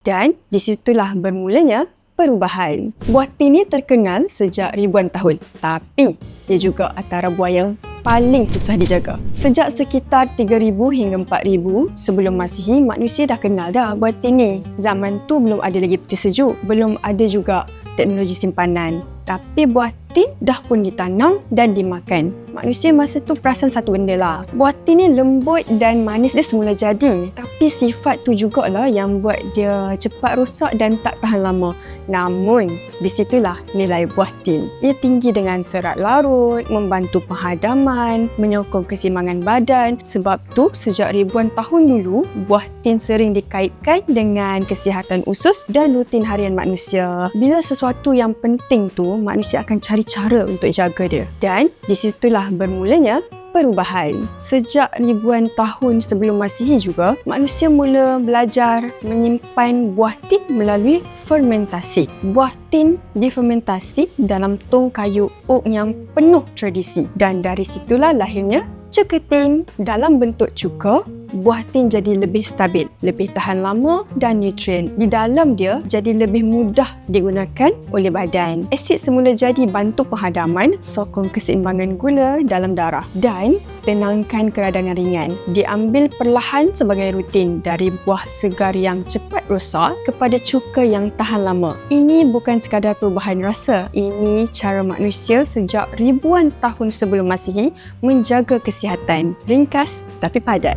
Dan disitulah bermulanya perubahan. Buah tin ni terkenal sejak ribuan tahun, tapi dia juga antara buah yang paling susah dijaga. Sejak sekitar 3,000 hingga 4,000 sebelum Masihi, manusia dah kenal dah buah tin ni. Zaman tu belum ada lagi peti sejuk, belum ada juga teknologi simpanan. Tapi buah tin dah pun ditanam dan dimakan. Manusia masa tu perasan satu benda lah. Buah tin ni lembut dan manis dia semula jadi. Tapi sifat tu jugalah yang buat dia cepat rosak dan tak tahan lama. Namun, di situlah nilai buah tin. Ia tinggi dengan serat larut, membantu penghadaman, menyokong keseimbangan badan. Sebab tu, sejak ribuan tahun dulu, buah tin sering dikaitkan dengan kesihatan usus dan rutin harian manusia. Bila sesuatu yang penting tu, manusia akan cari cara untuk jaga dia. Dan di situlah bermulanya perubahan. Sejak ribuan tahun sebelum Masihi juga, manusia mula belajar menyimpan buah tin melalui fermentasi. Buah tin difermentasi dalam tong kayu oak yang penuh tradisi. Dan dari situlah lahirnya cuka tin. Dalam bentuk cuka, buah tin jadi lebih stabil, lebih tahan lama dan nutrien di dalam dia jadi lebih mudah digunakan oleh badan. Asid semula jadi bantu penghadaman, sokong keseimbangan gula dalam darah dan tenangkan keradangan ringan. Diambil perlahan sebagai rutin dari buah segar yang cepat rosak kepada cuka yang tahan lama. Ini bukan sekadar perubahan rasa, ini cara manusia sejak ribuan tahun sebelum Masihi menjaga kesihatan. Ringkas tapi padat.